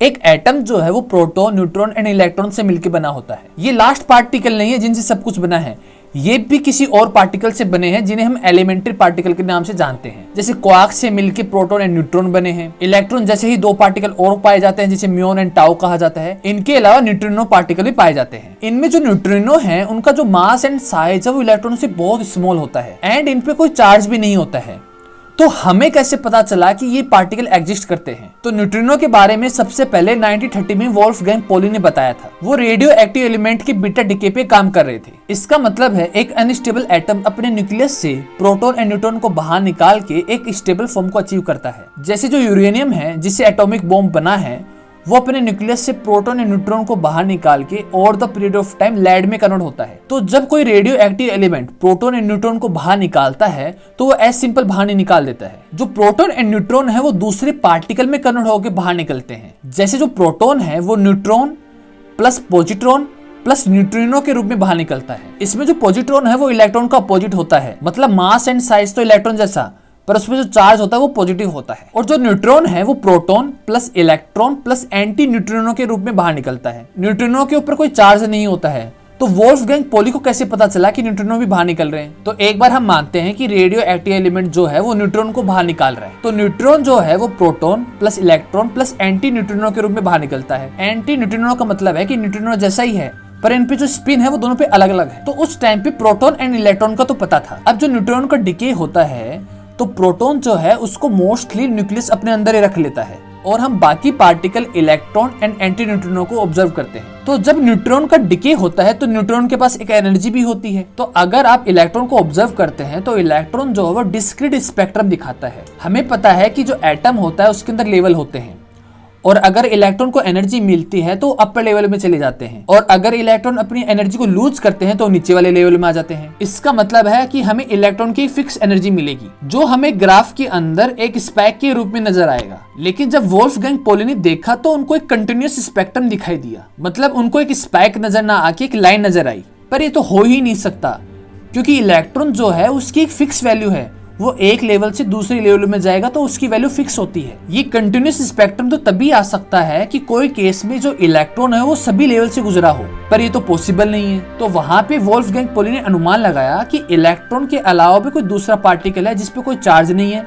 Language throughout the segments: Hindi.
एक एटम जो है वो प्रोटॉन, न्यूट्रॉन एंड इलेक्ट्रॉन से मिलकर बना होता है। ये लास्ट पार्टिकल नहीं है जिनसे सब कुछ बना है, ये भी किसी और पार्टिकल से बने हैं जिन्हें हम एलिमेंट्री पार्टिकल के नाम से जानते हैं। जैसे क्वार्क से मिलकर प्रोटॉन एंड न्यूट्रॉन बने हैं। इलेक्ट्रॉन जैसे ही दो पार्टिकल और पाए जाते हैं जिसे म्यून एंड टाउ कहा जाता है। इनके अलावा न्यूट्रिनो पार्टिकल भी पाए जाते हैं। इनमें जो न्यूट्रिनो है उनका जो मास एंड साइज है वो इलेक्ट्रॉन से बहुत स्मॉल होता है एंड इन पे कोई चार्ज भी नहीं होता है। तो हमें कैसे पता चला कि ये पार्टिकल एग्जिस्ट करते हैं? तो न्यूट्रिनो के बारे में सबसे पहले 1930 में वोल्फगैंग पॉली ने बताया था। वो रेडियो एक्टिव एलिमेंट के बीटा डिके पे काम कर रहे थे। इसका मतलब है एक अनस्टेबल एटम अपने न्यूक्लियस से प्रोटॉन एंड न्यूट्रॉन को बाहर निकाल के एक स्टेबल फॉर्म को अचीव करता है। जैसे जो यूरेनियम है जिससे एटॉमिक बॉम्ब बना है, वो अपने न्यूक्लियस से प्रोटॉन एंड न्यूट्रॉन को बाहर निकाल के over the period of time lead में कन्वर्ट होता है। तो जब कोई radio active element proton and neutron को बाहर निकालता है तो वो एज सिंपल बाहर नहीं निकाल देता है। जो प्रोटॉन एंड न्यूट्रॉन है वो दूसरे पार्टिकल में कन्वर्ट होकर बाहर निकलते हैं। जैसे जो प्रोटॉन है वो neutron plus positron plus neutrino के रूप में बाहर निकलता है। इसमें जो पॉजिट्रॉन है वो इलेक्ट्रॉन का अपोजिट होता है, मतलब मास एंड साइज तो इलेक्ट्रॉन जैसा, पर उसमें जो चार्ज होता है वो पॉजिटिव होता है। और जो न्यूट्रॉन है वो proton plus electron plus anti neutrino के रूप में बाहर निकलता है। न्यूट्रिनो के ऊपर कोई चार्ज नहीं होता है। तो वोल्फगैंग पॉली को कैसे पता चला कि न्यूट्रिनो भी बाहर निकल रहे हैं? तो एक बार हम मानते हैं कि रेडियो एक्टिव एलिमेंट जो है वो न्यूट्रॉन को बाहर निकाल रहा है। तो न्यूट्रॉन जो है वो proton plus electron plus anti neutrino के रूप में बाहर निकलता है। एंटी न्यूट्रिनो का मतलब है कि न्यूट्रिनो जैसा ही है पर इन पे जो स्पिन है वो दोनों पे अलग अलग है। तो उस टाइम पे प्रोटॉन एंड इलेक्ट्रॉन का तो पता था। अब जो न्यूट्रॉन का डिके होता है तो प्रोटॉन जो है उसको मोस्टली न्यूक्लियस अपने अंदर ही रख लेता है और हम बाकी particle electron and anti neutrino को ऑब्जर्व करते हैं। तो जब न्यूट्रॉन का डिके होता है तो न्यूट्रॉन के पास एक एनर्जी भी होती है। तो अगर आप इलेक्ट्रॉन को ऑब्जर्व करते हैं तो इलेक्ट्रॉन जो है वो डिस्क्रीट स्पेक्ट्रम दिखाता है। हमें पता है कि जो एटम होता है उसके अंदर लेवल होते हैं और अगर इलेक्ट्रॉन को एनर्जी मिलती है तो अपर लेवल में चले जाते हैं और अगर इलेक्ट्रॉन अपनी एनर्जी को लूज करते हैं तो नीचे वाले लेवल में आ जाते हैं। इसका मतलब है कि हमें इलेक्ट्रॉन की फिक्स एनर्जी मिलेगी जो हमें ग्राफ के अंदर एक स्पाइक के रूप में नजर आएगा। लेकिन जब वोल्फगैंग पॉली ने देखा तो उनको एक कंटिन्यूअस स्पेक्ट्रम दिखाई दिया, मतलब उनको एक स्पाइक नजर ना आके एक लाइन नजर आई। पर ये तो हो ही नहीं सकता क्योंकि इलेक्ट्रॉन जो है उसकी एक फिक्स वैल्यू है, वो एक लेवल से दूसरे लेवल में जाएगा तो उसकी वैल्यू फिक्स होती है। ये कंटिन्यूअस स्पेक्ट्रम तो तभी आ सकता है कि कोई केस में जो इलेक्ट्रॉन है वो सभी लेवल से गुजरा हो, पर ये तो पॉसिबल नहीं है। तो वहां पे वोल्फगैंग पॉली ने अनुमान लगाया कि इलेक्ट्रॉन के अलावा भी कोई दूसरा पार्टिकल है जिसपे कोई चार्ज नहीं है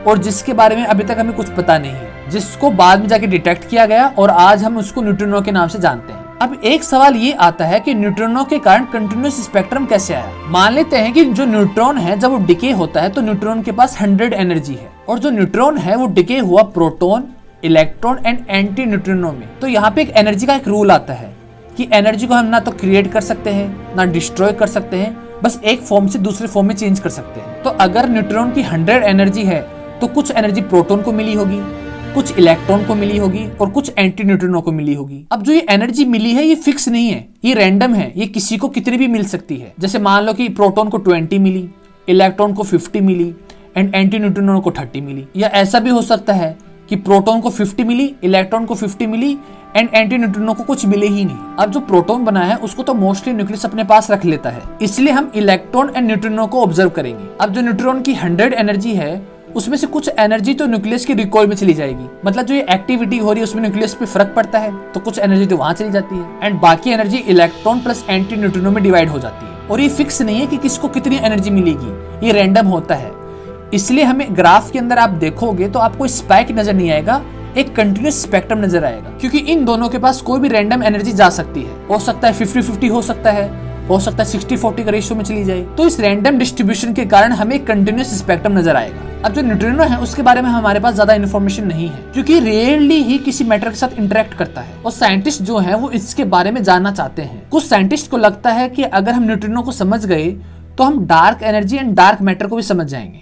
और जिसके बारे में अभी तक हमें कुछ पता नहीं है, जिसको बाद में जाके डिटेक्ट किया गया और आज हम उसको न्यूट्रिनो के नाम से जानते हैं। अब एक सवाल ये आता है कि न्यूट्रिनो के कारण कंटिन्यूअस स्पेक्ट्रम कैसे आया? मान लेते हैं कि जो न्यूट्रॉन है जब वो डिके होता है तो न्यूट्रॉन के पास 100 एनर्जी है और जो न्यूट्रॉन है वो डिके हुआ proton, electron and anti neutrino में। तो यहाँ पे एक एनर्जी का एक रूल आता है कि एनर्जी को हम ना तो क्रिएट कर सकते हैं ना डिस्ट्रॉय कर सकते हैं, बस एक फॉर्म से दूसरे फॉर्म में चेंज कर सकते हैं। तो अगर न्यूट्रॉन की 100 एनर्जी है तो कुछ एनर्जी प्रोटॉन को मिली होगी, कुछ इलेक्ट्रॉन को मिली होगी और कुछ एंटी न्यूट्रिनो को मिली होगी। अब जो ये एनर्जी मिली है ये फिक्स नहीं है, ये रैंडम है, ये किसी को कितनी भी मिल सकती है। जैसे मान लो कि प्रोटॉन को 20 मिली, इलेक्ट्रॉन को 50 मिली एंड एंटी न्यूट्रिनो को 30 मिली। या ऐसा भी हो सकता है कि प्रोटॉन को 50 मिली, इलेक्ट्रॉन को 50 मिली एंड एंटी न्यूट्रिनो को कुछ मिले ही नहीं। अब जो प्रोटॉन बना है उसको तो मोस्टली न्यूक्लियस अपने पास रख लेता है, इसलिए हम इलेक्ट्रॉन एंड न्यूट्रिनो को ऑब्जर्व करेंगे। अब जो न्यूट्रॉन की 100 एनर्जी है उसमें से कुछ एनर्जी तो न्यूक्लियस की रिकॉइल में चली जाएगी, मतलब जो ये एक्टिविटी हो रही है उसमें न्यूक्लियस पे फर्क पड़ता है तो कुछ एनर्जी तो वहां चली जाती है एंड बाकी energy electron plus anti neutrino में डिवाइड हो जाती है। और ये फिक्स नहीं है कि किसको कितनी एनर्जी मिलेगी, ये रैंडम होता है। इसलिए हमें ग्राफ के अंदर आप देखोगे तो आपको स्पाइक नजर नहीं आएगा, एक कंटिन्यूअस स्पेक्ट्रम नजर आएगा, क्योंकि इन दोनों के पास कोई भी रैंडम एनर्जी जा सकती है। हो सकता है 50-50 हो सकता है 60-40 का रेशियो में चली जाए। तो इस रैंडम डिस्ट्रीब्यूशन के कारण हमें कंटिन्यूअस स्पेक्ट्रम नजर आएगा। अब जो न्यूट्रिनो है उसके बारे में हमारे पास ज्यादा इन्फॉर्मेशन नहीं है क्योंकि रेयरली ही किसी मैटर के साथ इंटरेक्ट करता है और साइंटिस्ट जो है वो इसके बारे में जानना चाहते हैं। कुछ साइंटिस्ट को लगता है कि अगर हम न्यूट्रिनो को समझ गए तो हम dark energy and dark matter को भी समझ जाएंगे।